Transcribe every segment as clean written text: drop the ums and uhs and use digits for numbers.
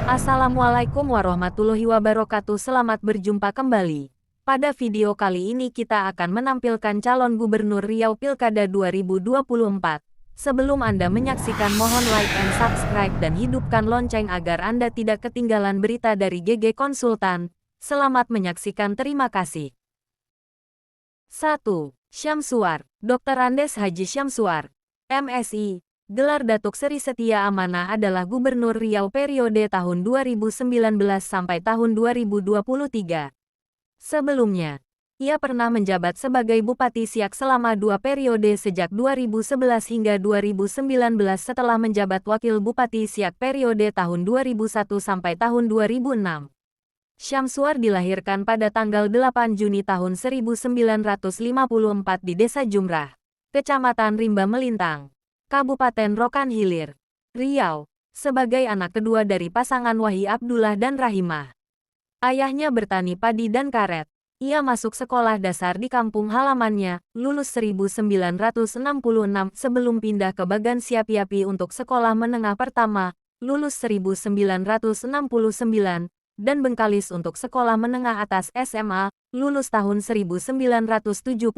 Assalamualaikum warahmatullahi wabarakatuh. Selamat berjumpa kembali. Pada video kali ini kita akan menampilkan calon gubernur Riau Pilkada 2024. Sebelum Anda menyaksikan, mohon like and subscribe dan hidupkan lonceng agar Anda tidak ketinggalan berita dari GG Konsultan. Selamat menyaksikan, terima kasih. 1. Syamsuar, Dr. Andes Haji Syamsuar, MSI. Gelar Datuk Seri Setia Amanah adalah Gubernur Riau periode tahun 2019 sampai tahun 2023. Sebelumnya, ia pernah menjabat sebagai Bupati Siak selama 2 periode sejak 2011 hingga 2019 setelah menjabat Wakil Bupati Siak periode tahun 2001 sampai tahun 2006. Syamsuar dilahirkan pada tanggal 8 Juni tahun 1954 di Desa Jumrah, Kecamatan Rimba Melintang, Kabupaten Rokan Hilir, Riau, sebagai anak kedua dari pasangan Wahyi Abdullah dan Rahimah. Ayahnya bertani padi dan karet. Ia masuk sekolah dasar di kampung halamannya, lulus 1966 sebelum pindah ke Bagan Siapi-Api untuk sekolah menengah pertama, lulus 1969, dan Bengkalis untuk sekolah menengah atas SMA, lulus tahun 1972.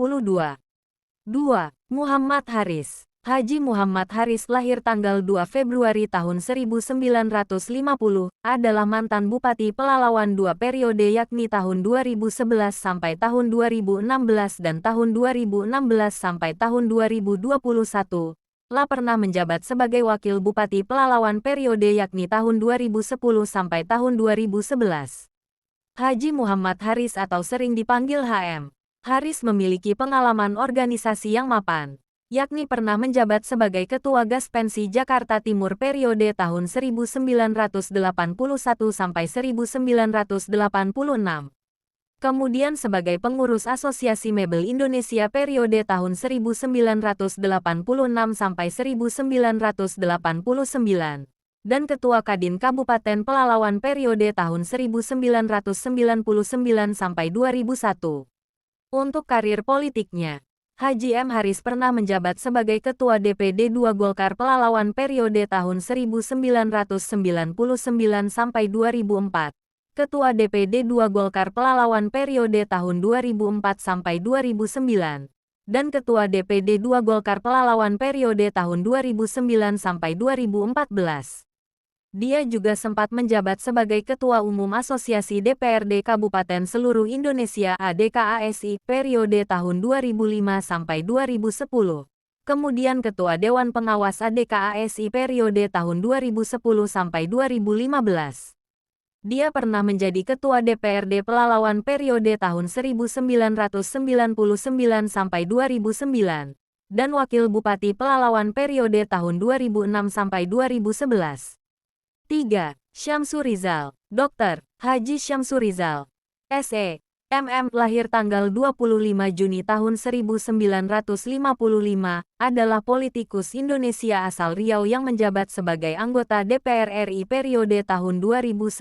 2. Muhammad Haris. Haji Muhammad Haris lahir tanggal 2 Februari tahun 1950, adalah mantan Bupati Pelalawan 2 periode yakni tahun 2011 sampai tahun 2016 dan tahun 2016 sampai tahun 2021. Pernah menjabat sebagai Wakil Bupati Pelalawan periode yakni tahun 2010 sampai tahun 2011. Haji Muhammad Haris atau sering dipanggil HM. Haris memiliki pengalaman organisasi yang mapan, yakni pernah menjabat sebagai Ketua Gaspensi Jakarta Timur periode tahun 1981 sampai 1986. Kemudian sebagai pengurus Asosiasi Mebel Indonesia periode tahun 1986 sampai 1989 dan Ketua Kadin Kabupaten Pelalawan periode tahun 1999 sampai 2001. Untuk karir politiknya, Haji M. Haris pernah menjabat sebagai Ketua DPD 2 Golkar Pelalawan periode tahun 1999 sampai 2004, Ketua DPD 2 Golkar Pelalawan periode tahun 2004 sampai 2009, dan Ketua DPD 2 Golkar Pelalawan periode tahun 2009 sampai 2014. Dia juga sempat menjabat sebagai Ketua Umum Asosiasi DPRD Kabupaten Seluruh Indonesia ADKASI periode tahun 2005 sampai 2010. Kemudian Ketua Dewan Pengawas ADKASI periode tahun 2010 sampai 2015. Dia pernah menjadi Ketua DPRD Pelalawan periode tahun 1999 sampai 2009 dan Wakil Bupati Pelalawan periode tahun 2006 sampai 2011. 3. Syamsur Rizal, Dr. Haji Syamsur Rizal, SE, MM, lahir tanggal 25 Juni tahun 1955, adalah politikus Indonesia asal Riau yang menjabat sebagai anggota DPR RI periode tahun 2019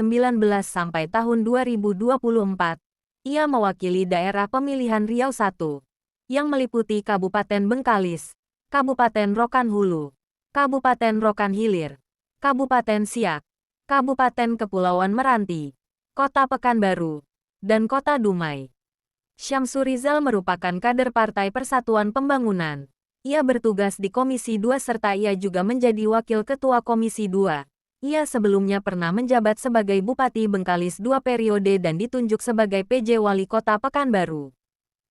sampai tahun 2024. Ia mewakili daerah pemilihan Riau I, yang meliputi Kabupaten Bengkalis, Kabupaten Rokan Hulu, Kabupaten Rokan Hilir, Kabupaten Siak, Kabupaten Kepulauan Meranti, Kota Pekanbaru, dan Kota Dumai. Syamsur Rizal merupakan kader Partai Persatuan Pembangunan. Ia bertugas di Komisi 2 serta ia juga menjadi Wakil Ketua Komisi 2. Ia sebelumnya pernah menjabat sebagai Bupati Bengkalis 2 periode dan ditunjuk sebagai PJ Wali Kota Pekanbaru.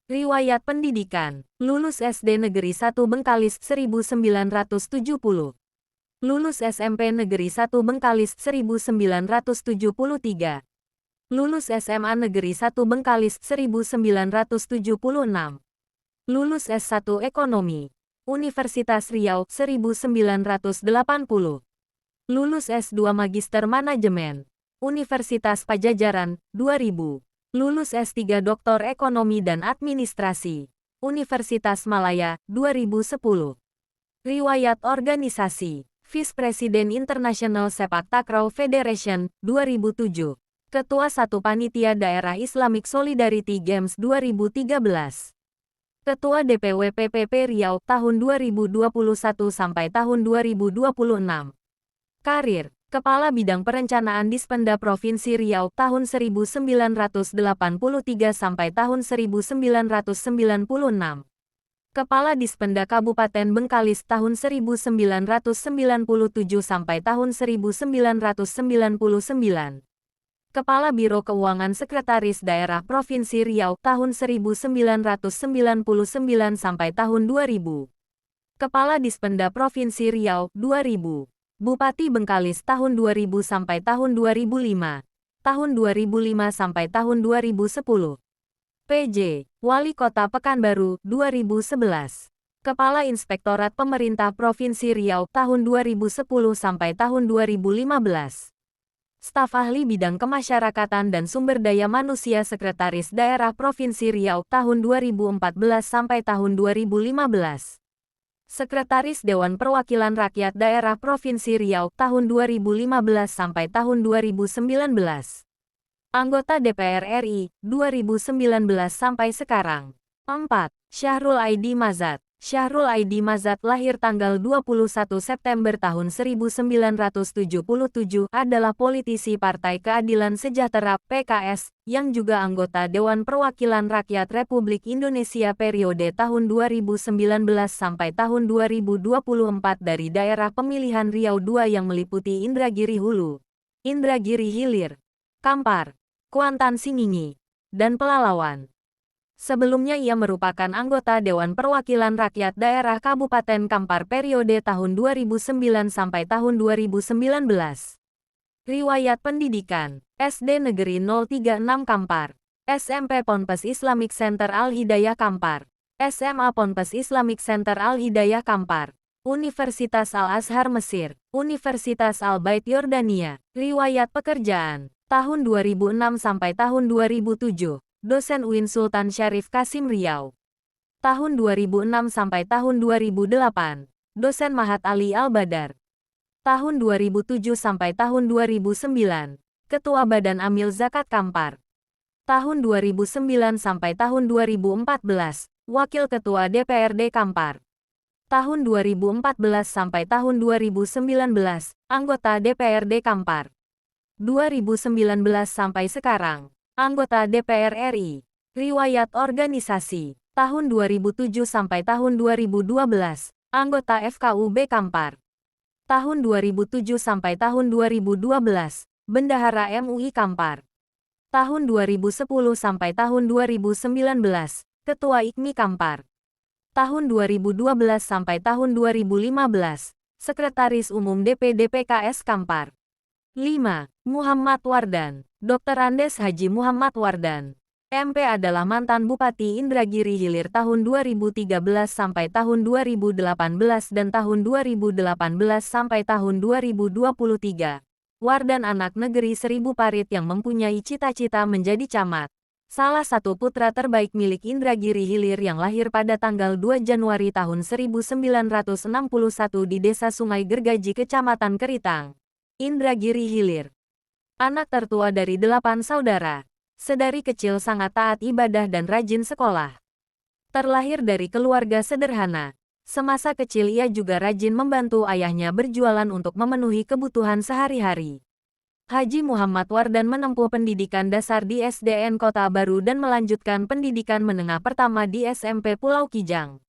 Riwayat pendidikan, lulus SD Negeri 1 Bengkalis 1970. Lulus SMP Negeri 1 Bengkalis 1973. Lulus SMA Negeri 1 Bengkalis 1976. Lulus S1 Ekonomi, Universitas Riau 1980. Lulus S2 Magister Manajemen, Universitas Pajajaran 2000. Lulus S3 Doktor Ekonomi dan Administrasi, Universitas Malaya 2010. Riwayat organisasi, Vice President International Sepak Takraw Federation, 2007. Ketua 1 Panitia Daerah Islamic Solidarity Games 2013. Ketua DPW PPP Riau tahun 2021 sampai tahun 2026. Karir, Kepala Bidang Perencanaan Dispenda Provinsi Riau tahun 1983 sampai tahun 1996. Kepala Dispenda Kabupaten Bengkalis tahun 1997 sampai tahun 1999. Kepala Biro Keuangan Sekretaris Daerah Provinsi Riau tahun 1999 sampai tahun 2000. Kepala Dispenda Provinsi Riau 2000. Bupati Bengkalis tahun 2000 sampai tahun 2005. Tahun 2005 sampai tahun 2010. PJ, Wali Kota Pekanbaru 2011. Kepala Inspektorat Pemerintah Provinsi Riau tahun 2010 sampai tahun 2015. Staf Ahli Bidang Kemasyarakatan dan Sumber Daya Manusia Sekretaris Daerah Provinsi Riau tahun 2014 sampai tahun 2015. Sekretaris Dewan Perwakilan Rakyat Daerah Provinsi Riau tahun 2015 sampai tahun 2019. Anggota DPR RI 2019 sampai sekarang. 4. Syahrul Aidi Mazat. Syahrul Aidi Mazat lahir tanggal 21 September tahun 1977 adalah politisi Partai Keadilan Sejahtera (PKS) yang juga anggota Dewan Perwakilan Rakyat Republik Indonesia periode tahun 2019 sampai tahun 2024 dari daerah pemilihan Riau II yang meliputi Indragiri Hulu, Indragiri Hilir, Kampar, Kuantan Singingi, dan Pelalawan. Sebelumnya ia merupakan anggota Dewan Perwakilan Rakyat Daerah Kabupaten Kampar periode tahun 2009 sampai tahun 2019. Riwayat pendidikan: SD Negeri 036 Kampar, SMP Ponpes Islamic Center Al-Hidayah Kampar, SMA Ponpes Islamic Center Al-Hidayah Kampar, Universitas Al-Azhar Mesir, Universitas Al-Bait Yordania. Riwayat pekerjaan: tahun 2006 sampai tahun 2007. Dosen UIN Sultan Syarif Kasim Riau. Tahun 2006 sampai tahun 2008. Dosen Mahat Ali Al-Badar. Tahun 2007 sampai tahun 2009. Ketua Badan Amil Zakat Kampar. Tahun 2009 sampai tahun 2014. Wakil Ketua DPRD Kampar. Tahun 2014 sampai tahun 2019. Anggota DPRD Kampar. 2019 sampai sekarang. Anggota DPR RI. Riwayat organisasi: tahun 2007 sampai tahun 2012, anggota FKUB Kampar. Tahun 2007 sampai tahun 2012, Bendahara MUI Kampar. Tahun 2010 sampai tahun 2019, Ketua IKMI Kampar. Tahun 2012 sampai tahun 2015, Sekretaris Umum DPD PKS Kampar. 5. Muhammad Wardan. Dr. Andes Haji Muhammad Wardan, MP adalah mantan Bupati Indragiri Hilir tahun 2013 sampai tahun 2018 dan tahun 2018 sampai tahun 2023. Wardan anak negeri Seribu Parit yang mempunyai cita-cita menjadi camat. Salah satu putra terbaik milik Indragiri Hilir yang lahir pada tanggal 2 Januari tahun 1961 di Desa Sungai Gergaji Kecamatan Keritang, Indragiri Hilir. Anak tertua dari 8 saudara. Sedari kecil sangat taat ibadah dan rajin sekolah. Terlahir dari keluarga sederhana. Semasa kecil ia juga rajin membantu ayahnya berjualan untuk memenuhi kebutuhan sehari-hari. Haji Muhammad Wardan menempuh pendidikan dasar di SDN Kota Baru dan melanjutkan pendidikan menengah pertama di SMP Pulau Kijang.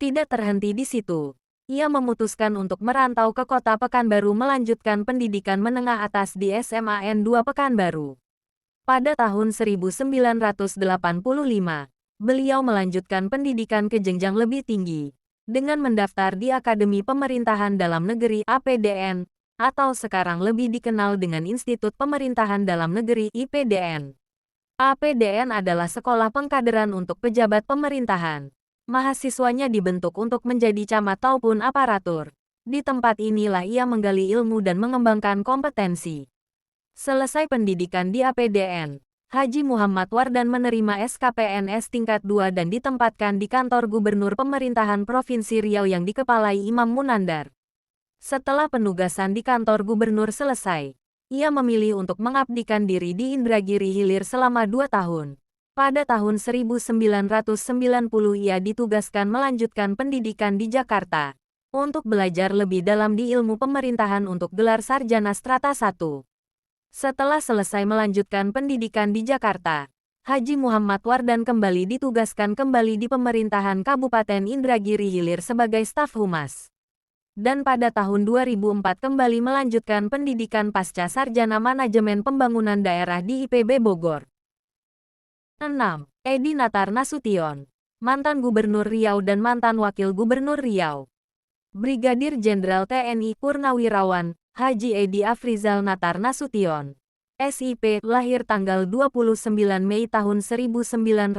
Tidak terhenti di situ. Ia memutuskan untuk merantau ke Kota Pekanbaru melanjutkan pendidikan menengah atas di SMAN 2 Pekanbaru. Pada tahun 1985, beliau melanjutkan pendidikan ke jenjang lebih tinggi, dengan mendaftar di Akademi Pemerintahan Dalam Negeri (APDN), atau sekarang lebih dikenal dengan Institut Pemerintahan Dalam Negeri (IPDN). APDN adalah sekolah pengkaderan untuk pejabat pemerintahan. Mahasiswanya dibentuk untuk menjadi camat maupun aparatur. Di tempat inilah ia menggali ilmu dan mengembangkan kompetensi. Selesai pendidikan di APDN, Haji Muhammad Wardan menerima SKPNS tingkat 2 dan ditempatkan di kantor Gubernur Pemerintahan Provinsi Riau yang dikepalai Imam Munandar. Setelah penugasan di kantor gubernur selesai, ia memilih untuk mengabdikan diri di Indragiri Hilir selama 2 tahun. Pada tahun 1990 ia ditugaskan melanjutkan pendidikan di Jakarta untuk belajar lebih dalam di ilmu pemerintahan untuk gelar sarjana strata 1. Setelah selesai melanjutkan pendidikan di Jakarta, Haji Muhammad Wardan kembali ditugaskan kembali di pemerintahan Kabupaten Indragiri Hilir sebagai staf humas. Dan pada tahun 2004 kembali melanjutkan pendidikan pasca sarjana manajemen pembangunan daerah di IPB Bogor. 6. Edi Natar Nasution, mantan Gubernur Riau dan mantan Wakil Gubernur Riau. Brigadir Jenderal TNI Purnawirawan, Haji Edi Afrizal Natar Nasution, SIP, lahir tanggal 29 Mei tahun 1961,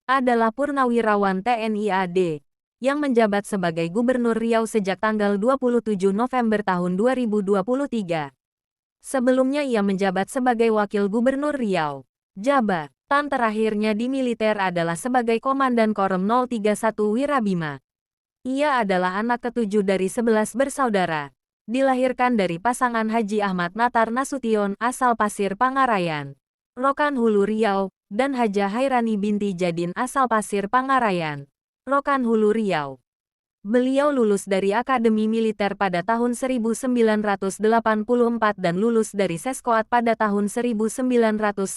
adalah Purnawirawan TNI AD, yang menjabat sebagai Gubernur Riau sejak tanggal 27 November tahun 2023. Sebelumnya ia menjabat sebagai Wakil Gubernur Riau. Jabatan terakhirnya di militer adalah sebagai Komandan Korem 031 Wirabima. Ia adalah anak ketujuh dari 11 bersaudara. Dilahirkan dari pasangan Haji Ahmad Natar Nasution asal Pasir Pangarayan, Rokan Hulu Riau, dan Haja Hairani binti Jadin asal Pasir Pangarayan, Rokan Hulu Riau. Beliau lulus dari Akademi Militer pada tahun 1984 dan lulus dari Seskoat pada tahun 1998.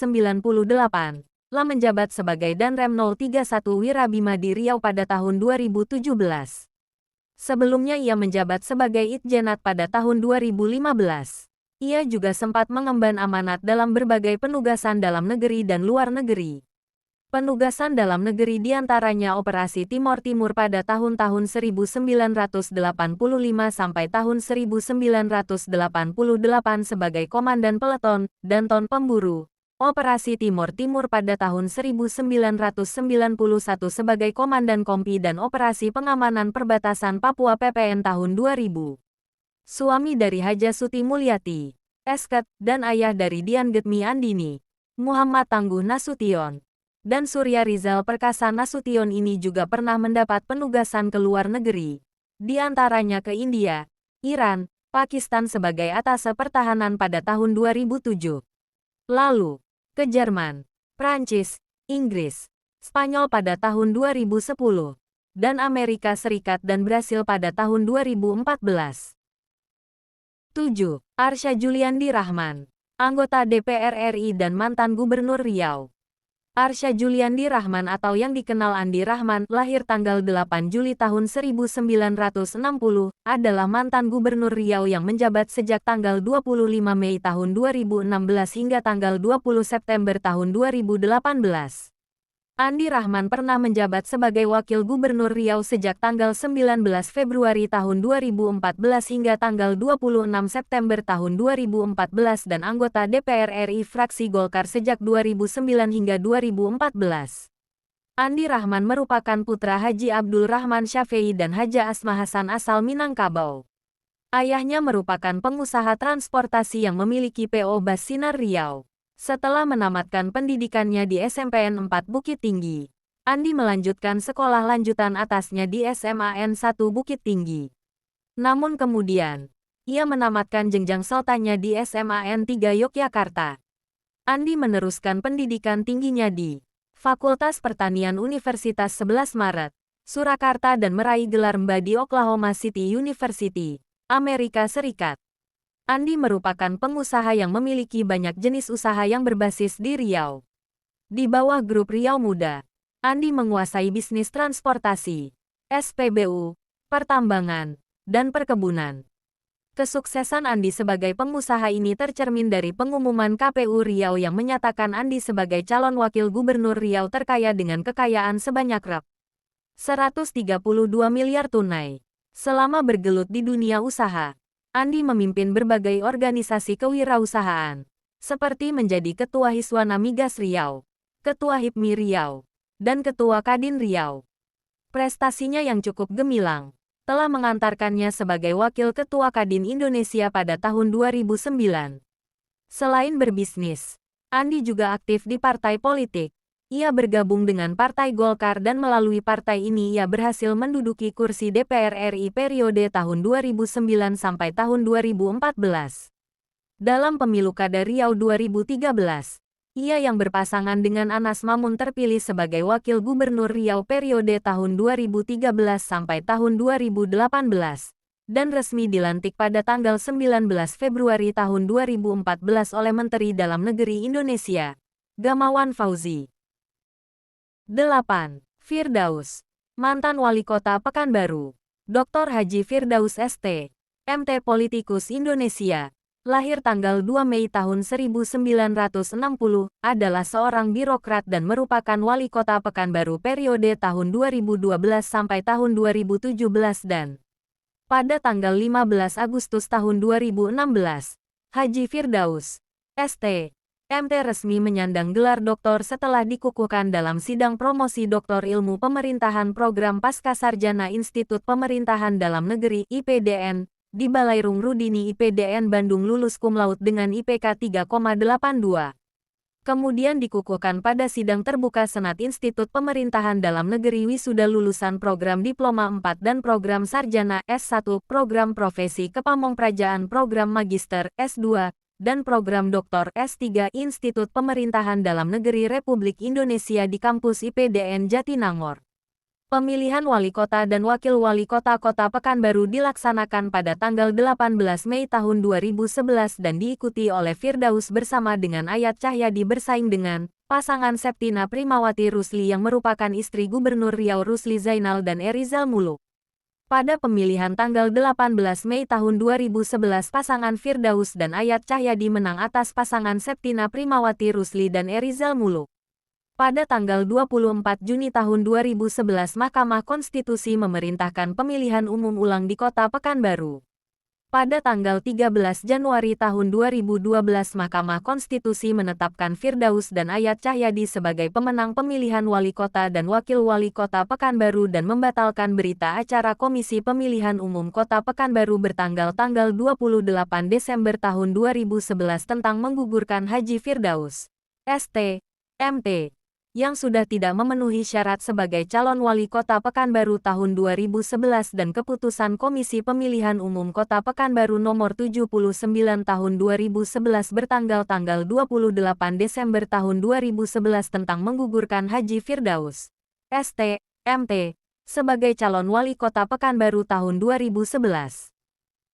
Telah menjabat sebagai Danrem 031 Wirabima di Riau pada tahun 2017. Sebelumnya ia menjabat sebagai Itjenat pada tahun 2015. Ia juga sempat mengemban amanat dalam berbagai penugasan dalam negeri dan luar negeri. Penugasan dalam negeri diantaranya Operasi Timor Timur pada tahun-tahun 1985 sampai tahun 1988 sebagai Komandan Peleton dan Ton Pemburu. Operasi Timor Timur pada tahun 1991 sebagai Komandan Kompi dan Operasi Pengamanan Perbatasan Papua PPN tahun 2000. Suami dari Haja Suti Mulyati, Esket, dan ayah dari Dian Getmi Andini, Muhammad Tangguh Nasution, dan Surya Rizal Perkasa Nasution ini juga pernah mendapat penugasan ke luar negeri, di antaranya ke India, Iran, Pakistan sebagai Atase Pertahanan pada tahun 2007. Lalu, ke Jerman, Prancis, Inggris, Spanyol pada tahun 2010, dan Amerika Serikat dan Brasil pada tahun 2014. 7. Arsya Juliandi Rahman, anggota DPR RI dan mantan Gubernur Riau. Arsya Juliandi Rahman atau yang dikenal Andi Rahman, lahir tanggal 8 Juli tahun 1960, adalah mantan Gubernur Riau yang menjabat sejak tanggal 25 Mei tahun 2016 hingga tanggal 20 September tahun 2018. Andi Rahman pernah menjabat sebagai Wakil Gubernur Riau sejak tanggal 19 Februari tahun 2014 hingga tanggal 26 September tahun 2014 dan anggota DPR RI fraksi Golkar sejak 2009 hingga 2014. Andi Rahman merupakan putra Haji Abdul Rahman Syafei dan Haja Asma Hasan asal Minangkabau. Ayahnya merupakan pengusaha transportasi yang memiliki PO Bas Sinar Riau. Setelah menamatkan pendidikannya di SMPN 4 Bukit Tinggi, Andi melanjutkan sekolah lanjutan atasnya di SMAN 1 Bukit Tinggi. Namun kemudian, ia menamatkan jenjang SOTA-nya di SMAN 3 Yogyakarta. Andi meneruskan pendidikan tingginya di Fakultas Pertanian Universitas 11 Maret, Surakarta dan meraih gelar MBA di Oklahoma City University, Amerika Serikat. Andi merupakan pengusaha yang memiliki banyak jenis usaha yang berbasis di Riau. Di bawah grup Riau Muda, Andi menguasai bisnis transportasi, SPBU, pertambangan, dan perkebunan. Kesuksesan Andi sebagai pengusaha ini tercermin dari pengumuman KPU Riau yang menyatakan Andi sebagai calon wakil gubernur Riau terkaya dengan kekayaan sebanyak Rp132 miliar tunai. Selama bergelut di dunia usaha, Andi memimpin berbagai organisasi kewirausahaan, seperti menjadi Ketua Hiswana Migas Riau, Ketua HIPMI Riau, dan Ketua Kadin Riau. Prestasinya yang cukup gemilang telah mengantarkannya sebagai Wakil Ketua Kadin Indonesia pada tahun 2009. Selain berbisnis, Andi juga aktif di partai politik. Ia bergabung dengan Partai Golkar dan melalui partai ini ia berhasil menduduki kursi DPR RI periode tahun 2009 sampai tahun 2014. Dalam pemilu Kada Riau 2013, Ia yang berpasangan dengan Anas Mamun terpilih sebagai Wakil Gubernur Riau periode tahun 2013 sampai tahun 2018, dan resmi dilantik pada tanggal 19 Februari tahun 2014 oleh Menteri Dalam Negeri Indonesia, Gamawan Fauzi. 8. Firdaus, mantan Wali Kota Pekanbaru. Dr. Haji Firdaus ST, MT politikus Indonesia, lahir tanggal 2 Mei tahun 1960, adalah seorang birokrat dan merupakan Wali Kota Pekanbaru periode tahun 2012 sampai tahun 2017 dan pada tanggal 15 Agustus tahun 2016, Haji Firdaus ST, MT resmi menyandang gelar doktor setelah dikukuhkan dalam sidang promosi Doktor Ilmu Pemerintahan Program Pascasarjana Institut Pemerintahan Dalam Negeri (IPDN) di Balairung Rudini IPDN Bandung, lulus cum laude dengan IPK 3,82. Kemudian dikukuhkan pada sidang terbuka Senat Institut Pemerintahan Dalam Negeri wisuda lulusan program Diploma 4 dan program Sarjana S1, program Profesi Kepamongprajaan, program Magister S2, dan program Doktor S3 Institut Pemerintahan Dalam Negeri Republik Indonesia di kampus IPDN Jatinangor. Pemilihan Wali Kota dan Wakil Wali Kota Kota Pekanbaru dilaksanakan pada tanggal 18 Mei tahun 2011 dan diikuti oleh Firdaus bersama dengan Ayat Cahyadi bersaing dengan pasangan Septina Primawati Rusli yang merupakan istri Gubernur Riau Rusli Zainal dan Erizal Muluk. Pada pemilihan tanggal 18 Mei tahun 2011 pasangan Firdaus dan Ayat Cahyadi menang atas pasangan Septina Primawati Rusli dan Erizal Muluk. Pada tanggal 24 Juni tahun 2011 Mahkamah Konstitusi memerintahkan pemilihan umum ulang di Kota Pekanbaru. Pada tanggal 13 Januari tahun 2012 Mahkamah Konstitusi menetapkan Firdaus dan Ayat Cahyadi sebagai pemenang pemilihan Wali Kota dan Wakil Wali Kota Pekanbaru dan membatalkan berita acara Komisi Pemilihan Umum Kota Pekanbaru bertanggal 28 Desember tahun 2011 tentang menggugurkan Haji Firdaus ST, MT, yang sudah tidak memenuhi syarat sebagai calon wali kota Pekanbaru tahun 2011 dan keputusan Komisi Pemilihan Umum Kota Pekanbaru nomor 79 tahun 2011 bertanggal 28 Desember tahun 2011 tentang menggugurkan Haji Firdaus ST, MT, sebagai calon wali kota Pekanbaru tahun 2011.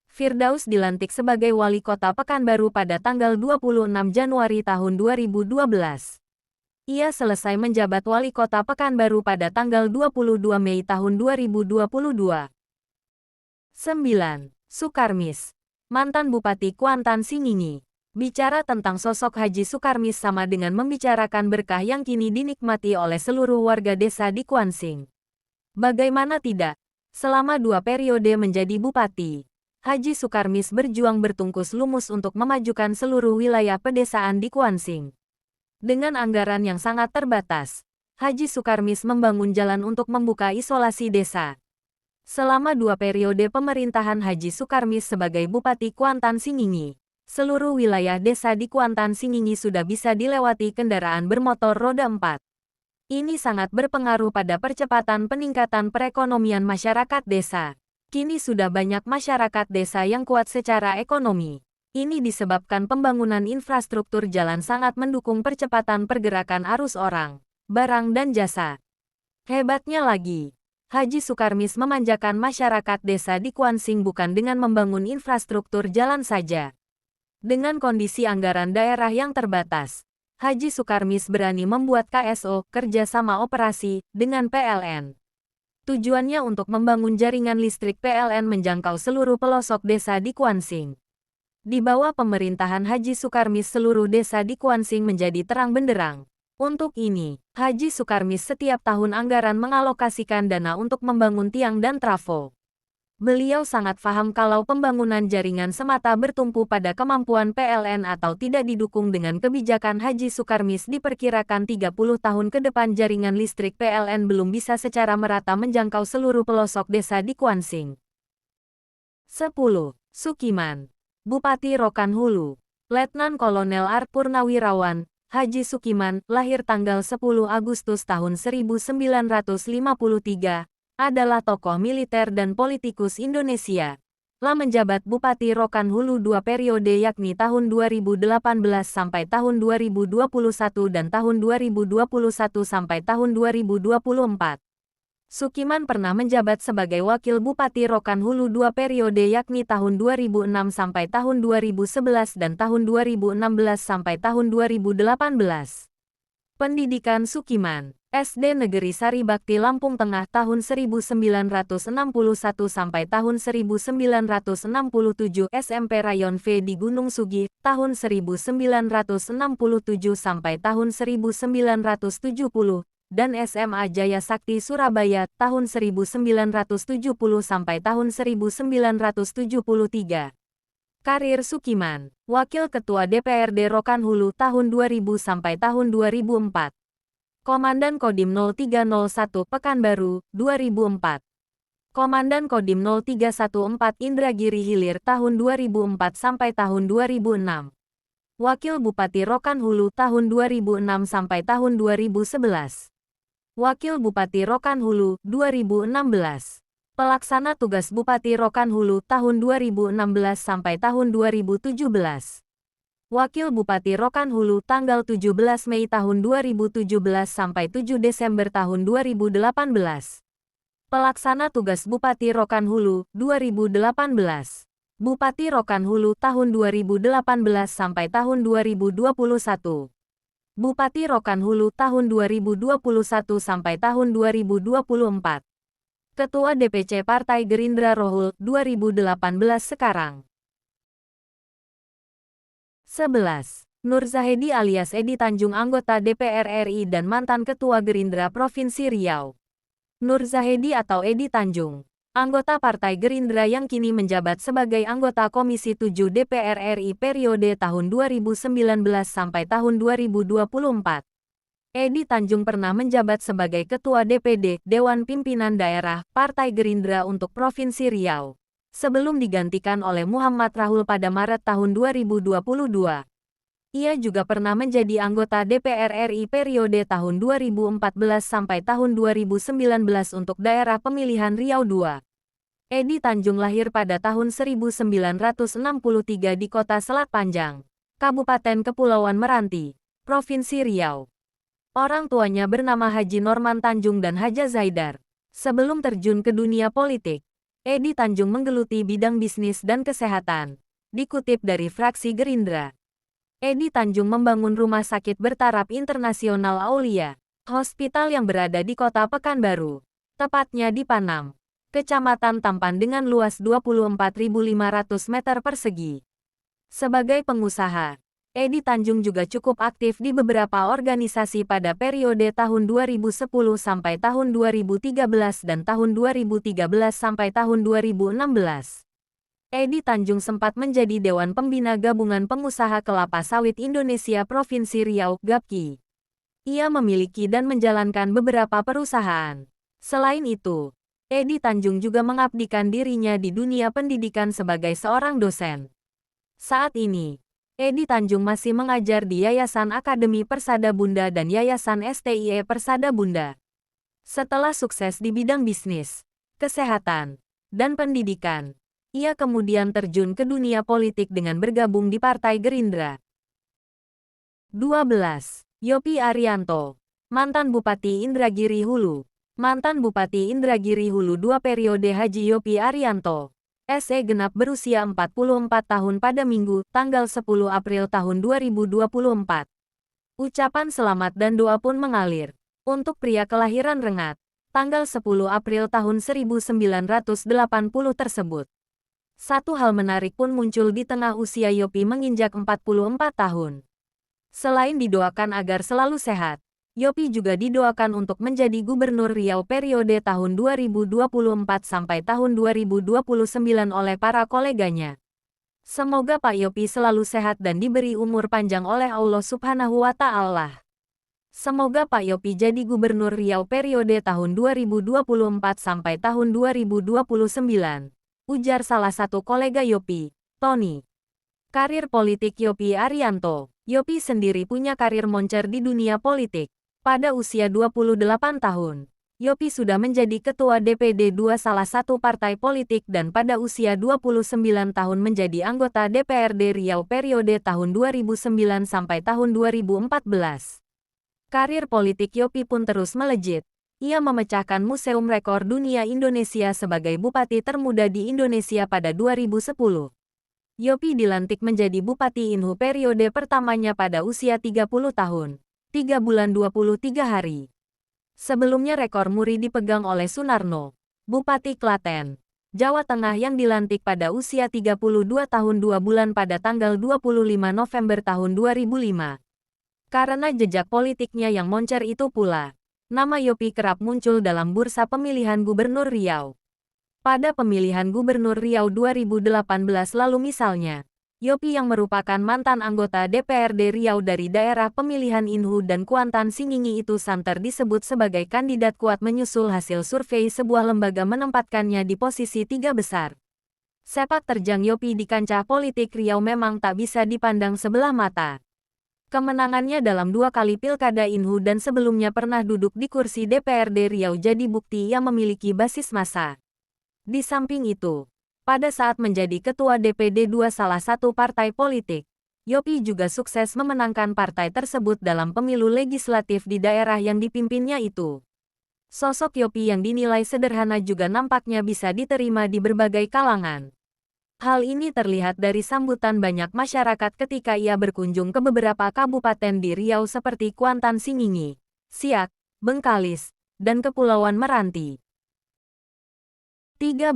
Firdaus dilantik sebagai wali kota Pekanbaru pada tanggal 26 Januari tahun 2012. Ia selesai menjabat Wali Kota Pekanbaru pada tanggal 22 Mei tahun 2022. 9. Sukarmis, mantan Bupati Kuantan Singingi. Bicara tentang sosok Haji Sukarmis sama dengan membicarakan berkah yang kini dinikmati oleh seluruh warga desa di Kuansing. Bagaimana tidak? Selama 2 periode menjadi bupati, Haji Sukarmis berjuang bertungkus lumus untuk memajukan seluruh wilayah pedesaan di Kuansing. Dengan anggaran yang sangat terbatas, Haji Sukarmis membangun jalan untuk membuka isolasi desa. Selama 2 periode pemerintahan Haji Sukarmis sebagai Bupati Kuantan Singingi, seluruh wilayah desa di Kuantan Singingi sudah bisa dilewati kendaraan bermotor roda 4. Ini sangat berpengaruh pada percepatan peningkatan perekonomian masyarakat desa. Kini sudah banyak masyarakat desa yang kuat secara ekonomi. Ini disebabkan pembangunan infrastruktur jalan sangat mendukung percepatan pergerakan arus orang, barang dan jasa. Hebatnya lagi, Haji Sukarmis memanjakan masyarakat desa di Kuansing bukan dengan membangun infrastruktur jalan saja. Dengan kondisi anggaran daerah yang terbatas, Haji Sukarmis berani membuat KSO, kerjasama operasi, dengan PLN. Tujuannya untuk membangun jaringan listrik PLN menjangkau seluruh pelosok desa di Kuansing. Di bawah pemerintahan Haji Sukarmis seluruh desa di Kuansing menjadi terang benderang. Untuk ini, Haji Sukarmis setiap tahun anggaran mengalokasikan dana untuk membangun tiang dan trafo. Beliau sangat paham kalau pembangunan jaringan semata bertumpu pada kemampuan PLN atau tidak didukung dengan kebijakan Haji Sukarmis diperkirakan 30 tahun ke depan jaringan listrik PLN belum bisa secara merata menjangkau seluruh pelosok desa di Kuansing. 10. Sukiman, Bupati Rokan Hulu, Letnan Kolonel Art Purnawirawan, Haji Sukiman, lahir tanggal 10 Agustus tahun 1953, adalah tokoh militer dan politikus Indonesia. La menjabat Bupati Rokan Hulu 2 periode yakni tahun 2018 sampai tahun 2021 dan tahun 2021 sampai tahun 2024. Sukiman pernah menjabat sebagai Wakil Bupati Rokan Hulu 2 periode yakni tahun 2006 sampai tahun 2011 dan tahun 2016 sampai tahun 2018. Pendidikan Sukiman, SD Negeri Sari Bakti Lampung Tengah tahun 1961 sampai tahun 1967, SMP Rayon V di Gunung Sugih tahun 1967 sampai tahun 1970, dan SMA Jaya Sakti Surabaya tahun 1970 sampai tahun 1973. Karir Sukiman, Wakil Ketua DPRD Rokan Hulu tahun 2000 sampai tahun 2004. Komandan Kodim 0301 Pekanbaru, 2004. Komandan Kodim 0314 Indragiri Hilir tahun 2004 sampai tahun 2006. Wakil Bupati Rokan Hulu tahun 2006 sampai tahun 2011. Wakil Bupati Rokan Hulu, 2016. Pelaksana tugas Bupati Rokan Hulu tahun 2016 sampai tahun 2017. Wakil Bupati Rokan Hulu tanggal 17 Mei tahun 2017 sampai 7 Desember tahun 2018. Pelaksana tugas Bupati Rokan Hulu 2018. Bupati Rokan Hulu tahun 2018 sampai tahun 2021. Bupati Rokan Hulu tahun 2021 sampai tahun 2024. Ketua DPC Partai Gerindra Rohul 2018 sekarang. 11. Nur Zahedi alias Edi Tanjung anggota DPR RI dan mantan Ketua Gerindra Provinsi Riau. Nur Zahedi atau Edi Tanjung, anggota Partai Gerindra yang kini menjabat sebagai anggota Komisi 7 DPR RI periode tahun 2019 sampai tahun 2024. Edi Tanjung pernah menjabat sebagai Ketua DPD Dewan Pimpinan Daerah Partai Gerindra untuk Provinsi Riau, sebelum digantikan oleh Muhammad Rahul pada Maret tahun 2022. Ia juga pernah menjadi anggota DPR RI periode tahun 2014 sampai tahun 2019 untuk daerah pemilihan Riau II. Edi Tanjung lahir pada tahun 1963 di Kota Selat Panjang, Kabupaten Kepulauan Meranti, Provinsi Riau. Orang tuanya bernama Haji Norman Tanjung dan Haja Zaidar. Sebelum terjun ke dunia politik, Edi Tanjung menggeluti bidang bisnis dan kesehatan. Dikutip dari fraksi Gerindra, Edi Tanjung membangun rumah sakit bertaraf internasional Aulia Hospital yang berada di Kota Pekanbaru, tepatnya di Panam, Kecamatan Tampan dengan luas 24.500 meter persegi. Sebagai pengusaha, Edi Tanjung juga cukup aktif di beberapa organisasi pada periode tahun 2010 sampai tahun 2013 dan tahun 2013 sampai tahun 2016. Edi Tanjung sempat menjadi Dewan Pembina Gabungan Pengusaha Kelapa Sawit Indonesia Provinsi Riau, GAPKI. Ia memiliki dan menjalankan beberapa perusahaan. Selain itu, Edi Tanjung juga mengabdikan dirinya di dunia pendidikan sebagai seorang dosen. Saat ini, Edi Tanjung masih mengajar di Yayasan Akademi Persada Bunda dan Yayasan STIE Persada Bunda. Setelah sukses di bidang bisnis, kesehatan, dan pendidikan, ia kemudian terjun ke dunia politik dengan bergabung di Partai Gerindra. 12. Yopie Arianto, mantan Bupati Indragiri Hulu. Mantan Bupati Indragiri Hulu 2 periode Haji Yopie Arianto, SE genap berusia 44 tahun pada Minggu, tanggal 10 April tahun 2024. Ucapan selamat dan doa pun mengalir untuk pria kelahiran Rengat, tanggal 10 April tahun 1980 tersebut. Satu hal menarik pun muncul di tengah usia Yopie menginjak 44 tahun. Selain didoakan agar selalu sehat, Yopie juga didoakan untuk menjadi Gubernur Riau periode tahun 2024 sampai tahun 2029 oleh para koleganya. Semoga Pak Yopie selalu sehat dan diberi umur panjang oleh Allah Subhanahu wa Ta'ala. Semoga Pak Yopie jadi Gubernur Riau periode tahun 2024 sampai tahun 2029, ujar salah satu kolega Yopie, Tony. Karir politik Yopie Arianto. Yopie sendiri punya karir moncer di dunia politik. Pada usia 28 tahun, Yopi sudah menjadi ketua DPD 2 salah satu partai politik dan pada usia 29 tahun menjadi anggota DPRD Riau periode tahun 2009 sampai tahun 2014. Karir politik Yopi pun terus melejit. Ia memecahkan Museum Rekor Dunia Indonesia sebagai bupati termuda di Indonesia pada 2010. Yopi dilantik menjadi Bupati Inhu periode pertamanya pada usia 30 tahun, 3 bulan 23 hari. Sebelumnya rekor muri dipegang oleh Sunarno, Bupati Klaten, Jawa Tengah yang dilantik pada usia 32 tahun 2 bulan pada tanggal 25 November tahun 2005. Karena jejak politiknya yang moncer itu pula, nama Yopi kerap muncul dalam bursa pemilihan Gubernur Riau. Pada pemilihan Gubernur Riau 2018 lalu misalnya, Yopi yang merupakan mantan anggota DPRD Riau dari daerah pemilihan Inhu dan Kuantan Singingi itu santer disebut sebagai kandidat kuat menyusul hasil survei sebuah lembaga menempatkannya di posisi 3 besar. Sepak terjang Yopi di kancah politik Riau memang tak bisa dipandang sebelah mata. Kemenangannya dalam 2 kali pilkada Inhu dan sebelumnya pernah duduk di kursi DPRD Riau jadi bukti ia memiliki basis massa. Di samping itu, pada saat menjadi ketua DPD 2 salah satu partai politik, Yopi juga sukses memenangkan partai tersebut dalam pemilu legislatif di daerah yang dipimpinnya itu. Sosok Yopi yang dinilai sederhana juga nampaknya bisa diterima di berbagai kalangan. Hal ini terlihat dari sambutan banyak masyarakat ketika ia berkunjung ke beberapa kabupaten di Riau seperti Kuantan Singingi, Siak, Bengkalis, dan Kepulauan Meranti. 13.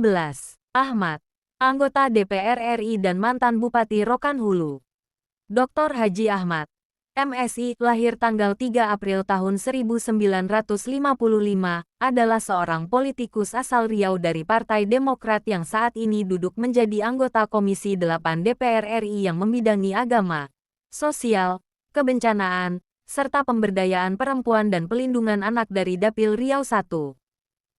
Ahmad, anggota DPR RI dan mantan Bupati Rokan Hulu. Dr. Haji Ahmad, MSI, lahir tanggal 3 April tahun 1955, adalah seorang politikus asal Riau dari Partai Demokrat yang saat ini duduk menjadi anggota Komisi 8 DPR RI yang membidangi agama, sosial, kebencanaan, serta pemberdayaan perempuan dan pelindungan anak dari Dapil Riau I.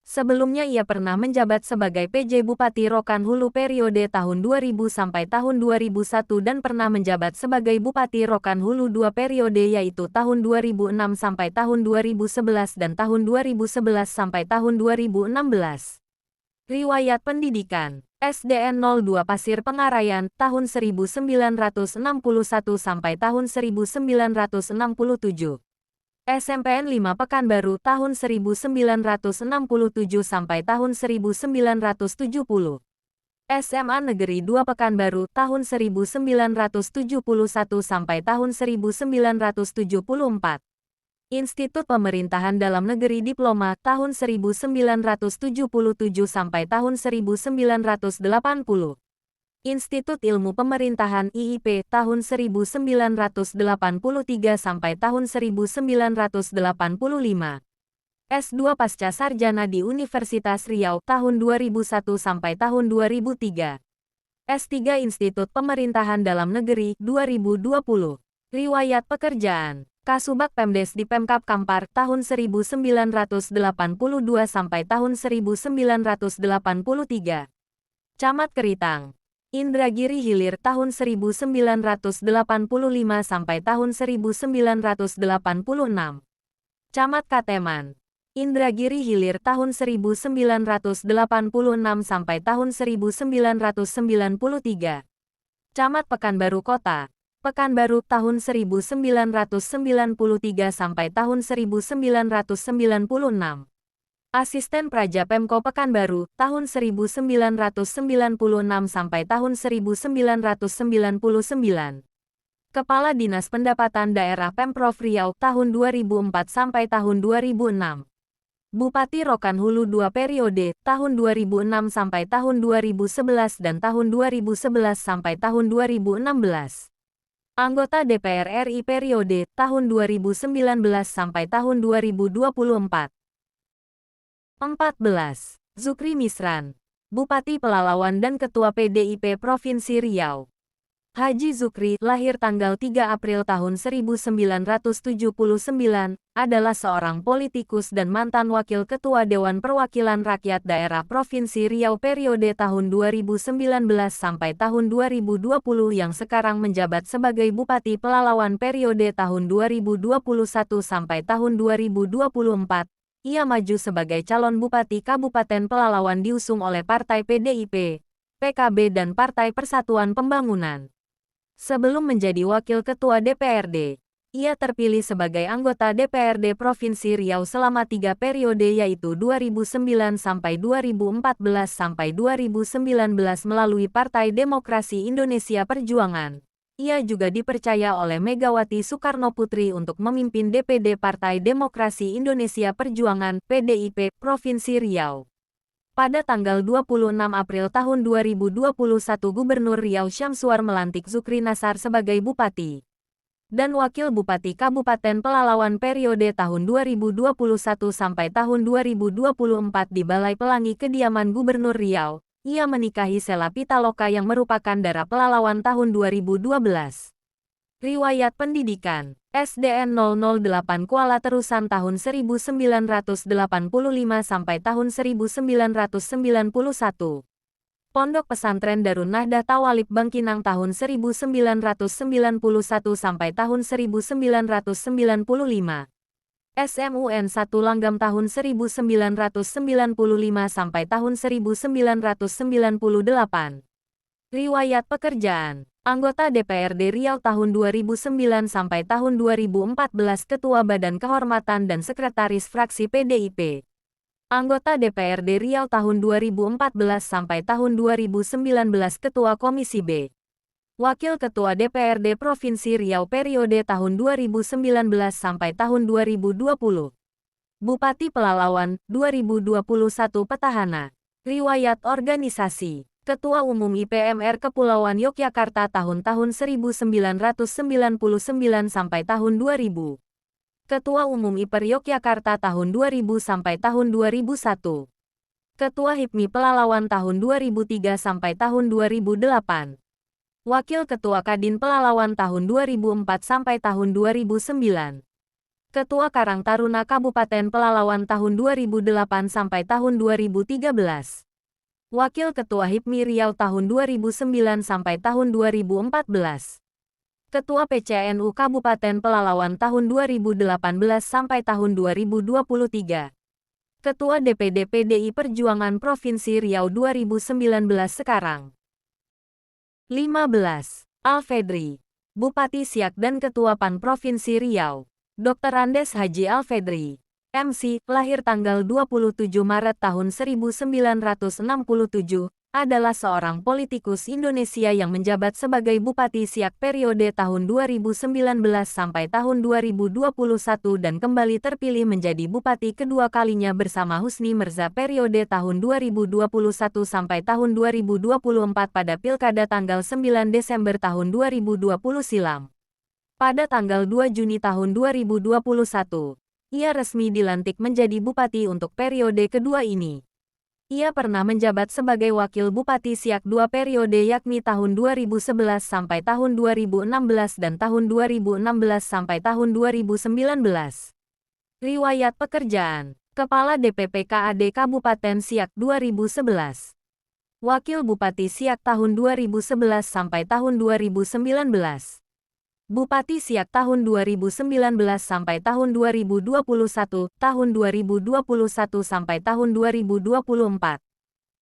Sebelumnya ia pernah menjabat sebagai PJ Bupati Rokan Hulu periode tahun 2000 sampai tahun 2001 dan pernah menjabat sebagai Bupati Rokan Hulu 2 periode yaitu tahun 2006 sampai tahun 2011 dan tahun 2011 sampai tahun 2016. Riwayat pendidikan: SDN 02 Pasir Pengarayan tahun 1961 sampai tahun 1967. SMPN 5 Pekanbaru tahun 1967 sampai tahun 1970. SMA Negeri 2 Pekanbaru tahun 1971 sampai tahun 1974. Institut Pemerintahan Dalam Negeri Diploma tahun 1977 sampai tahun 1980. Institut Ilmu Pemerintahan IIP tahun 1983 sampai tahun 1985. S2 Pasca Sarjana di Universitas Riau tahun 2001 sampai tahun 2003. S3 Institut Pemerintahan Dalam Negeri 2020. Riwayat pekerjaan: Kasubag Pemdes di Pemkab Kampar tahun 1982 sampai tahun 1983. Camat Keritang, Indragiri Hilir tahun 1985 sampai tahun 1986. Camat Kateman, Indragiri Hilir tahun 1986 sampai tahun 1993. Camat Pekanbaru Kota, Pekanbaru tahun 1993 sampai tahun 1996. Asisten Praja Pemko Pekanbaru tahun 1996 sampai tahun 1999. Kepala Dinas Pendapatan Daerah Pemprov Riau tahun 2004 sampai tahun 2006. Bupati Rokan Hulu 2 periode tahun 2006 sampai tahun 2011 dan tahun 2011 sampai tahun 2016. Anggota DPR RI periode tahun 2019 sampai tahun 2024. 14. Zukri Misran, Bupati Pelalawan dan Ketua PDIP Provinsi Riau. Haji Zukri, lahir tanggal 3 April tahun 1979, adalah seorang politikus dan mantan Wakil Ketua Dewan Perwakilan Rakyat Daerah Provinsi Riau periode tahun 2019 sampai tahun 2020 yang sekarang menjabat sebagai Bupati Pelalawan periode tahun 2021 sampai tahun 2024. Ia maju sebagai calon Bupati Kabupaten Pelalawan diusung oleh Partai PDIP, PKB dan Partai Persatuan Pembangunan. Sebelum menjadi Wakil Ketua DPRD, ia terpilih sebagai anggota DPRD Provinsi Riau selama 3 periode yaitu 2009 sampai 2014 sampai 2019 melalui Partai Demokrasi Indonesia Perjuangan. Ia juga dipercaya oleh Megawati Soekarnoputri untuk memimpin DPD Partai Demokrasi Indonesia Perjuangan (PDIP) Provinsi Riau. Pada tanggal 26 April tahun 2021 Gubernur Riau Syamsuar melantik Zukri Nasar sebagai Bupati dan Wakil Bupati Kabupaten Pelalawan periode tahun 2021 sampai tahun 2024 di Balai Pelangi kediaman Gubernur Riau. Ia menikahi Sela Pitaloka yang merupakan darah Pelalawan tahun 2012. Riwayat pendidikan, SDN 008 Kuala Terusan tahun 1985 sampai tahun 1991. Pondok Pesantren Darun Nahdah Tawalib Bangkinang tahun 1991 sampai tahun 1995. SMUN 1 Langgam tahun 1995 sampai tahun 1998. Riwayat pekerjaan, anggota DPRD Riau tahun 2009 sampai tahun 2014 Ketua Badan Kehormatan dan Sekretaris Fraksi PDIP. Anggota DPRD Riau tahun 2014 sampai tahun 2019 Ketua Komisi B. Wakil Ketua DPRD Provinsi Riau periode tahun 2019 sampai tahun 2020. Bupati Pelalawan, 2021 Petahana. Riwayat organisasi, Ketua Umum IPMR Kepulauan Yogyakarta tahun-tahun 1999 sampai tahun 2000. Ketua Umum IPER Yogyakarta tahun 2000 sampai tahun 2001. Ketua HIPMI Pelalawan tahun 2003 sampai tahun 2008. Wakil Ketua Kadin Pelalawan tahun 2004 sampai tahun 2009. Ketua Karang Taruna Kabupaten Pelalawan tahun 2008 sampai tahun 2013. Wakil Ketua HIPMI Riau tahun 2009 sampai tahun 2014. Ketua PCNU Kabupaten Pelalawan tahun 2018 sampai tahun 2023. Ketua DPD PDI Perjuangan Provinsi Riau 2019 sekarang. 15. Alfedri, Bupati Siak dan Ketua PAN Provinsi Riau. Dr. Andes Haji Alfedri, MC, lahir tanggal 27 Maret tahun 1967, adalah seorang politikus Indonesia yang menjabat sebagai Bupati Siak periode tahun 2019 sampai tahun 2021 dan kembali terpilih menjadi Bupati kedua kalinya bersama Husni Mirza periode tahun 2021 sampai tahun 2024 pada Pilkada tanggal 9 Desember tahun 2020 silam. Pada tanggal 2 Juni tahun 2021, ia resmi dilantik menjadi Bupati untuk periode kedua ini. Ia pernah menjabat sebagai Wakil Bupati Siak 2 periode yakni tahun 2011 sampai tahun 2016 dan tahun 2016 sampai tahun 2019. Riwayat pekerjaan, Kepala DPP KAD Kabupaten Siak 2011. Wakil Bupati Siak tahun 2011 sampai tahun 2019. Bupati Siak tahun 2019 sampai tahun 2021, tahun 2021 sampai tahun 2024.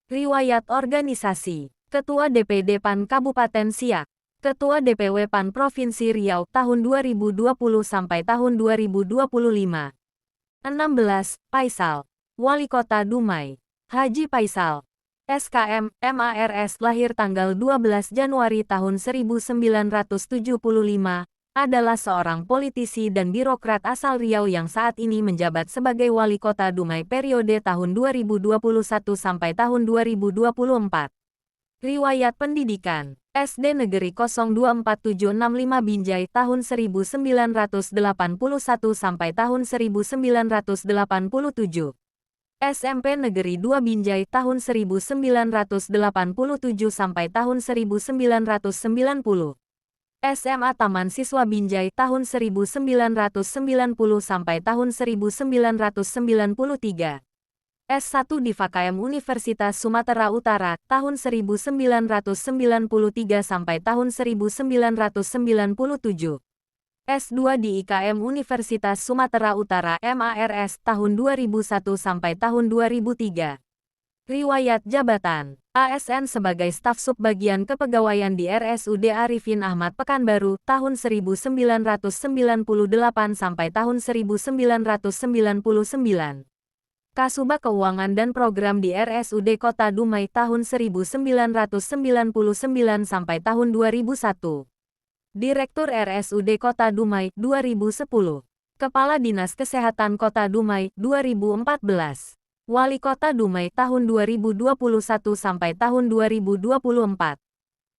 Riwayat organisasi, Ketua DPD PAN Kabupaten Siak, Ketua DPW PAN Provinsi Riau tahun 2020 sampai tahun 2025. 16. Faisal, Wali Kota Dumai, Haji Faisal, SKM, MARS lahir tanggal 12 Januari tahun 1975, adalah seorang politisi dan birokrat asal Riau yang saat ini menjabat sebagai Wali Kota Dumai periode tahun 2021 sampai tahun 2024. Riwayat pendidikan, SD Negeri 024765 Binjai tahun 1981 sampai tahun 1987. SMP Negeri 2 Binjai tahun 1987 sampai tahun 1990. SMA Taman Siswa Binjai tahun 1990 sampai tahun 1993. S1 di FKM Universitas Sumatera Utara tahun 1993 sampai tahun 1997. S2 di IKM Universitas Sumatera Utara MARS tahun 2001 sampai tahun 2003. Riwayat jabatan: ASN sebagai staf subbagian kepegawaian di RSUD Arifin Ahmad Pekanbaru tahun 1998 sampai tahun 1999. Kasubag Keuangan dan Program di RSUD Kota Dumai tahun 1999 sampai tahun 2001. Direktur RSUD Kota Dumai 2010. Kepala Dinas Kesehatan Kota Dumai 2014. Wali Kota Dumai tahun 2021 sampai tahun 2024.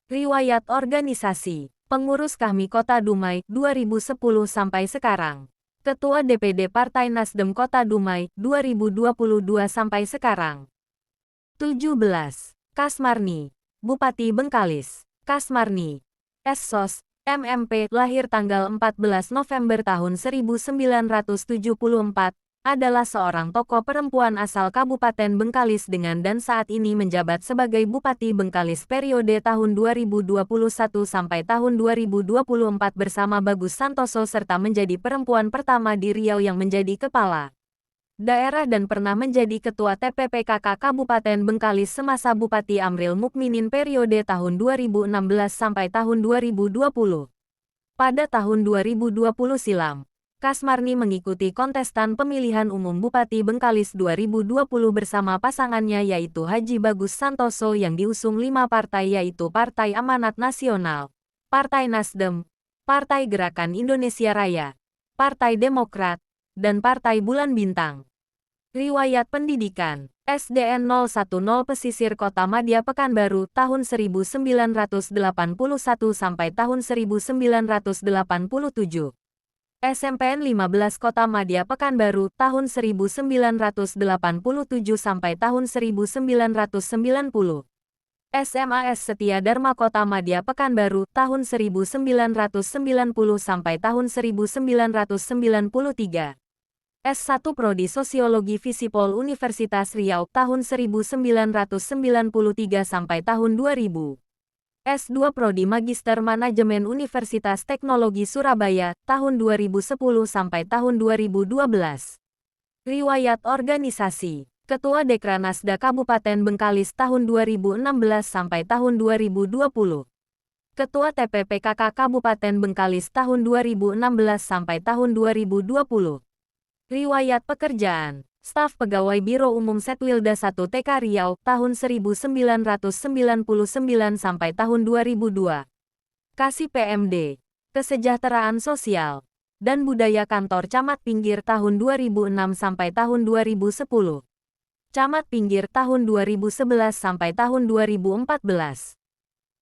Riwayat organisasi: Pengurus Kahmi Kota Dumai 2010 sampai sekarang. Ketua DPD Partai Nasdem Kota Dumai 2022 sampai sekarang. 17. Kasmarni, Bupati Bengkalis. Kasmarni S.Sos, MMP, lahir tanggal 14 November tahun 1974, adalah seorang tokoh perempuan asal Kabupaten Bengkalis dan saat ini menjabat sebagai Bupati Bengkalis periode tahun 2021 sampai tahun 2024 bersama Bagus Santoso serta menjadi perempuan pertama di Riau yang menjadi kepala daerah dan pernah menjadi Ketua TPPKK Kabupaten Bengkalis semasa Bupati Amril Mukminin periode tahun 2016 sampai tahun 2020. Pada tahun 2020 silam, Kasmarni mengikuti kontestan pemilihan umum Bupati Bengkalis 2020 bersama pasangannya yaitu Haji Bagus Santoso yang diusung 5 partai yaitu Partai Amanat Nasional, Partai Nasdem, Partai Gerakan Indonesia Raya, Partai Demokrat, dan Partai Bulan Bintang. Riwayat pendidikan: SDN 010 Pesisir Kota Madya Pekanbaru tahun 1981 sampai tahun 1987. SMPN 15 Kota Madya Pekanbaru tahun 1987 sampai tahun 1990. SMAS Setia Dharma Kota Madya Pekanbaru tahun 1990 sampai tahun 1993. S1 Prodi Sosiologi Visipol Universitas Riau tahun 1993 sampai tahun 2000. S2 Prodi Magister Manajemen Universitas Teknologi Surabaya, tahun 2010 sampai tahun 2012. Riwayat organisasi: Ketua Dekranasda Kabupaten Bengkalis tahun 2016 sampai tahun 2020. Ketua TPPKK Kabupaten Bengkalis tahun 2016 sampai tahun 2020. Riwayat pekerjaan: Staf Pegawai Biro Umum Setwilda 1 TK Riau tahun 1999 sampai tahun 2002. Kasih PMD, Kesejahteraan Sosial, dan Budaya Kantor Camat Pinggir tahun 2006 sampai tahun 2010. Camat Pinggir tahun 2011 sampai tahun 2014.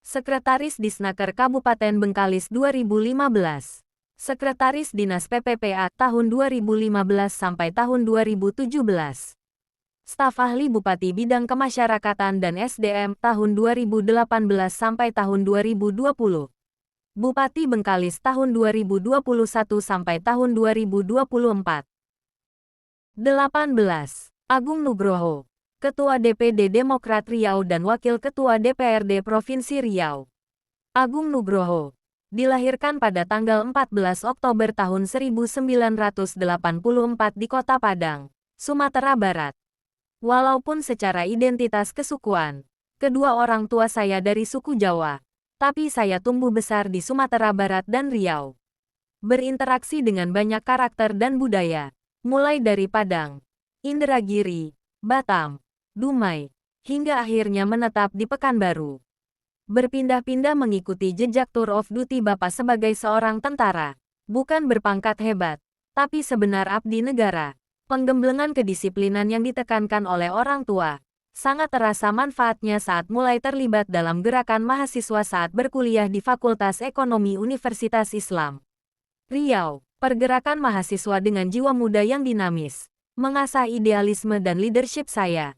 Sekretaris Disnaker Kabupaten Bengkalis 2015. Sekretaris Dinas PPPA tahun 2015 sampai tahun 2017. Staf Ahli Bupati Bidang Kemasyarakatan dan SDM tahun 2018 sampai tahun 2020. Bupati Bengkalis tahun 2021 sampai tahun 2024. 18. Agung Nugroho, Ketua DPD Demokrat Riau dan Wakil Ketua DPRD Provinsi Riau. Agung Nugroho dilahirkan pada tanggal 14 Oktober tahun 1984 di Kota Padang, Sumatera Barat. Walaupun secara identitas kesukuan, kedua orang tua saya dari suku Jawa, tapi saya tumbuh besar di Sumatera Barat dan Riau. Berinteraksi dengan banyak karakter dan budaya, mulai dari Padang, Indragiri, Batam, Dumai, hingga akhirnya menetap di Pekanbaru. Berpindah-pindah mengikuti jejak tour of duty Bapak sebagai seorang tentara. Bukan berpangkat hebat, tapi sebenar abdi negara. Penggemblengan kedisiplinan yang ditekankan oleh orang tua. Sangat terasa manfaatnya saat mulai terlibat dalam gerakan mahasiswa saat berkuliah di Fakultas Ekonomi Universitas Islam Riau. Pergerakan mahasiswa dengan jiwa muda yang dinamis, mengasah idealisme dan leadership saya.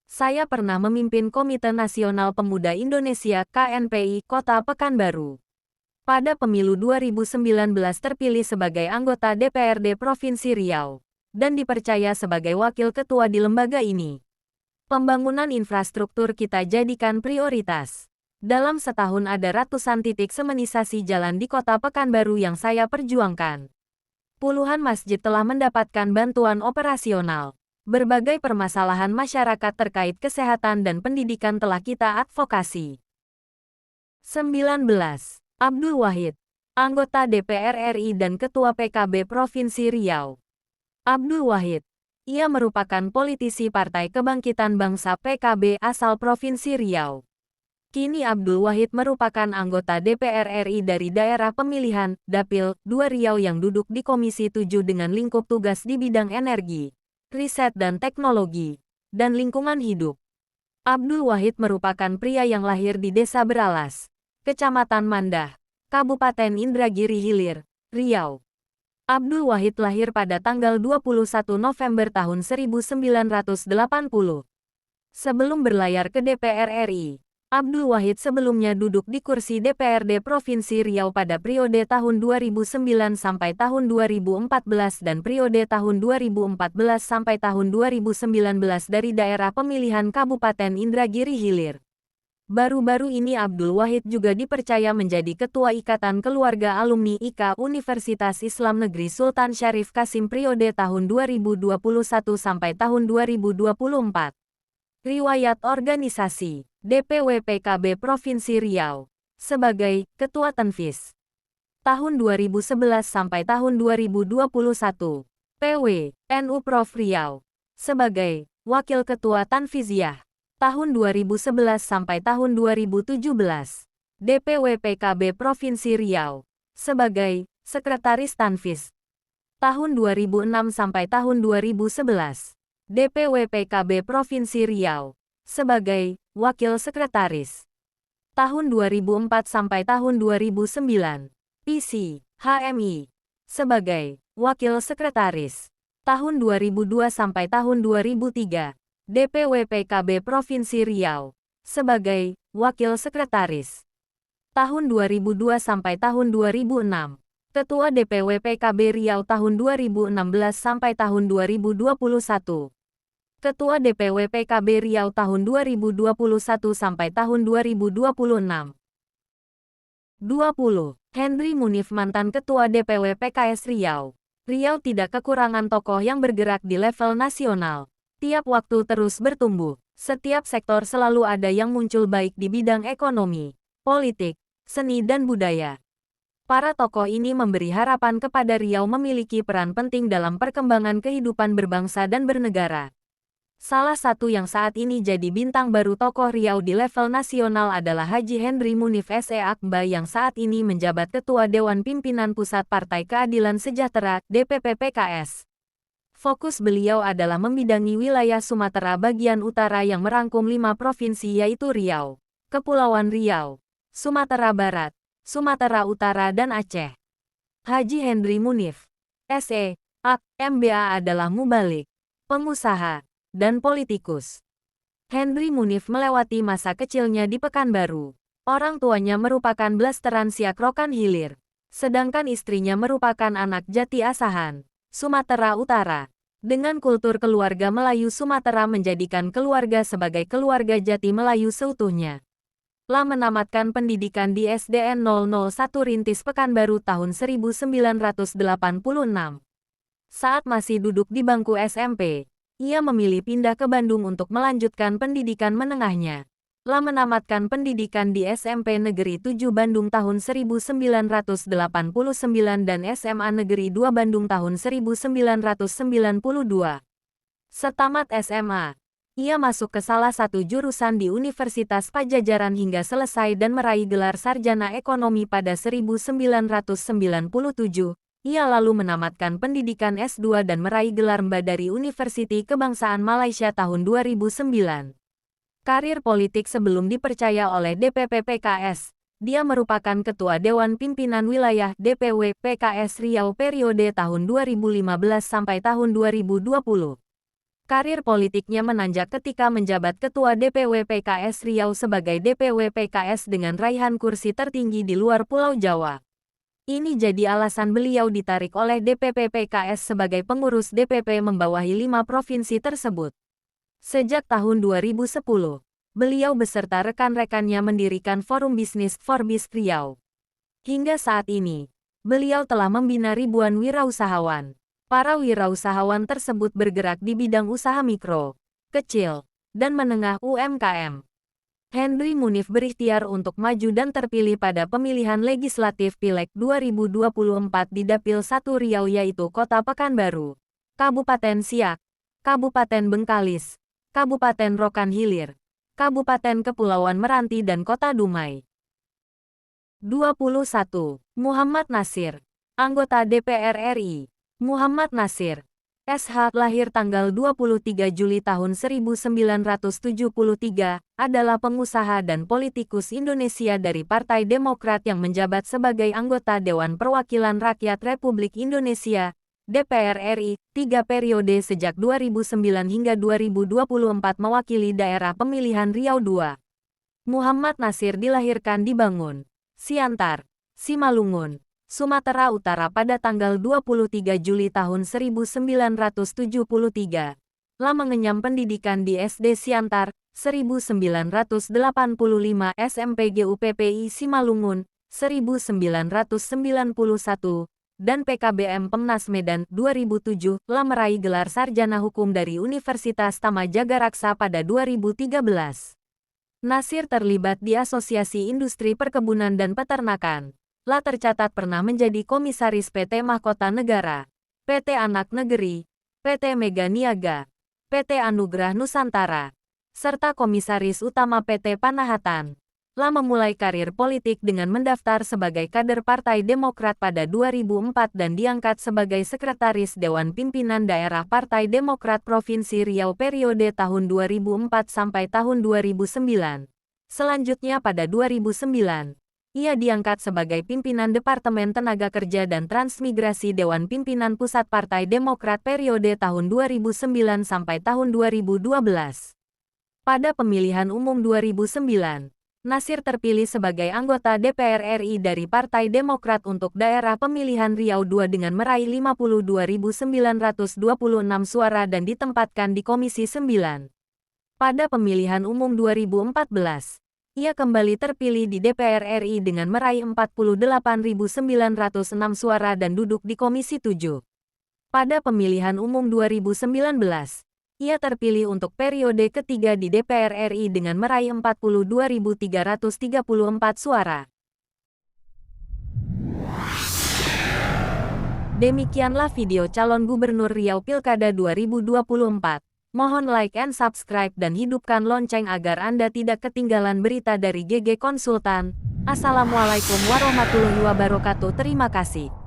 Saya pernah memimpin Komite Nasional Pemuda Indonesia (KNPI) Kota Pekanbaru. Pada pemilu 2019 terpilih sebagai anggota DPRD Provinsi Riau, dan dipercaya sebagai wakil ketua di lembaga ini. Pembangunan infrastruktur kita jadikan prioritas. Dalam setahun ada ratusan titik semenisasi jalan di kota Pekanbaru yang saya perjuangkan. Puluhan masjid telah mendapatkan bantuan operasional. Berbagai permasalahan masyarakat terkait kesehatan dan pendidikan telah kita advokasi. 19. Abdul Wahid, anggota DPR RI dan Ketua PKB Provinsi Riau. Abdul Wahid, ia merupakan politisi Partai Kebangkitan Bangsa PKB asal Provinsi Riau. Kini Abdul Wahid merupakan anggota DPR RI dari daerah pemilihan, Dapil, 2 Riau yang duduk di Komisi 7 dengan lingkup tugas di bidang energi, riset dan teknologi, dan lingkungan hidup. Abdul Wahid merupakan pria yang lahir di Desa Beralas, Kecamatan Mandah, Kabupaten Indragiri Hilir, Riau. Abdul Wahid lahir pada tanggal 21 November tahun 1980. Sebelum berlayar ke DPR RI, Abdul Wahid sebelumnya duduk di kursi DPRD Provinsi Riau pada periode tahun 2009 sampai tahun 2014 dan periode tahun 2014 sampai tahun 2019 dari daerah pemilihan Kabupaten Indragiri Hilir. Baru-baru ini Abdul Wahid juga dipercaya menjadi Ketua Ikatan Keluarga Alumni IKA Universitas Islam Negeri Sultan Syarif Kasim periode tahun 2021 sampai tahun 2024. Riwayat organisasi DPW PKB Provinsi Riau sebagai Ketua Tanfis tahun 2011 sampai tahun 2021. PW NU Prof Riau sebagai Wakil Ketua Tanfiziah tahun 2011 sampai tahun 2017. DPW PKB Provinsi Riau sebagai Sekretaris Tanfis tahun 2006 sampai tahun 2011. DPW PKB Provinsi Riau sebagai Wakil Sekretaris tahun 2004 sampai tahun 2009. PC HMI sebagai Wakil Sekretaris tahun 2002 sampai tahun 2003. DPW PKB Provinsi Riau sebagai Wakil Sekretaris tahun 2002 sampai tahun 2006. Ketua DPW PKB Riau tahun 2016 sampai tahun 2021. Ketua DPW PKB Riau tahun 2021 sampai tahun 2026. 20. Henry Munif mantan Ketua DPW PKS Riau. Riau tidak kekurangan tokoh yang bergerak di level nasional. Tiap waktu terus bertumbuh. Setiap sektor selalu ada yang muncul baik di bidang ekonomi, politik, seni dan budaya. Para tokoh ini memberi harapan kepada Riau memiliki peran penting dalam perkembangan kehidupan berbangsa dan bernegara. Salah satu yang saat ini jadi bintang baru tokoh Riau di level nasional adalah Haji Henry Munif S.E. Akba yang saat ini menjabat Ketua Dewan Pimpinan Pusat Partai Keadilan Sejahtera (DPP PKS). Fokus beliau adalah membidangi wilayah Sumatera bagian utara yang merangkum 5 provinsi yaitu Riau, Kepulauan Riau, Sumatera Barat, Sumatera Utara dan Aceh. Haji Henry Munif S.E. Ak. MBA adalah mubalik, pengusaha, dan politikus. Henry Munif melewati masa kecilnya di Pekanbaru. Orang tuanya merupakan blasteran Siak Rokan Hilir, sedangkan istrinya merupakan anak Jati Asahan, Sumatera Utara. Dengan kultur keluarga Melayu Sumatera menjadikan keluarga sebagai keluarga Jati Melayu seutuhnya. Lah menamatkan pendidikan di SDN 001 Rintis Pekanbaru tahun 1986. Saat masih duduk di bangku SMP, ia memilih pindah ke Bandung untuk melanjutkan pendidikan menengahnya. Lah menamatkan pendidikan di SMP Negeri 7 Bandung tahun 1989 dan SMA Negeri 2 Bandung tahun 1992. Setamat SMA, ia masuk ke salah satu jurusan di Universitas Pajajaran hingga selesai dan meraih gelar sarjana ekonomi pada 1997. Ia lalu menamatkan pendidikan S2 dan meraih gelar MBA dari Universiti Kebangsaan Malaysia tahun 2009. Karir politik sebelum dipercaya oleh DPP PKS, dia merupakan Ketua Dewan Pimpinan Wilayah DPW PKS Riau periode tahun 2015 sampai tahun 2020. Karir politiknya menanjak ketika menjabat Ketua DPW PKS Riau sebagai DPW PKS dengan raihan kursi tertinggi di luar Pulau Jawa. Ini jadi alasan beliau ditarik oleh DPP PKS sebagai pengurus DPP membawahi 5 provinsi tersebut. Sejak tahun 2010, Beliau beserta rekan-rekannya mendirikan Forum Bisnis Forbis Riau. Hingga saat ini, beliau telah membina ribuan wirausahawan. Para wirausahawan tersebut bergerak di bidang usaha mikro, kecil, dan menengah UMKM. Henry Munif berikhtiar untuk maju dan terpilih pada pemilihan legislatif Pileg 2024 di Dapil 1 Riau yaitu Kota Pekanbaru, Kabupaten Siak, Kabupaten Bengkalis, Kabupaten Rokan Hilir, Kabupaten Kepulauan Meranti dan Kota Dumai. 21. Muhammad Nasir, anggota DPR RI. Muhammad Nasir, SH, lahir tanggal 23 Juli tahun 1973, adalah pengusaha dan politikus Indonesia dari Partai Demokrat yang menjabat sebagai anggota Dewan Perwakilan Rakyat Republik Indonesia, DPR RI, 3 periode sejak 2009 hingga 2024 mewakili daerah pemilihan Riau II. Muhammad Nasir dilahirkan di Bangun, Siantar, Simalungun, Sumatera Utara pada tanggal 23 Juli tahun 1973. Lama mengenyam pendidikan di SD Siantar, 1985 SMP GUPPI Simalungun, 1991, dan PKBM Pemnas Medan 2007, telah meraih gelar sarjana hukum dari Universitas Tamajaga Raksa pada 2013. Nasir terlibat di Asosiasi Industri Perkebunan dan Peternakan. Telah tercatat pernah menjadi komisaris PT Mahkota Negara, PT Anak Negeri, PT Mega Niaga, PT Anugerah Nusantara, serta komisaris utama PT Panahatan. Telah memulai karir politik dengan mendaftar sebagai kader Partai Demokrat pada 2004 dan diangkat sebagai Sekretaris Dewan Pimpinan Daerah Partai Demokrat Provinsi Riau periode tahun 2004 sampai tahun 2009. Selanjutnya pada 2009, ia diangkat sebagai pimpinan Departemen Tenaga Kerja dan Transmigrasi Dewan Pimpinan Pusat Partai Demokrat periode tahun 2009 sampai tahun 2012. Pada pemilihan umum 2009, Nasir terpilih sebagai anggota DPR RI dari Partai Demokrat untuk daerah pemilihan Riau II dengan meraih 52.926 suara dan ditempatkan di Komisi 9. Pada pemilihan umum 2014, ia kembali terpilih di DPR RI dengan meraih 48.906 suara dan duduk di Komisi 7. Pada pemilihan umum 2019, ia terpilih untuk periode ketiga di DPR RI dengan meraih 42.334 suara. Demikianlah video calon Gubernur Riau Pilkada 2024. Mohon like and subscribe dan hidupkan lonceng agar Anda tidak ketinggalan berita dari GG Konsultan. Assalamualaikum warahmatullahi wabarakatuh. Terima kasih.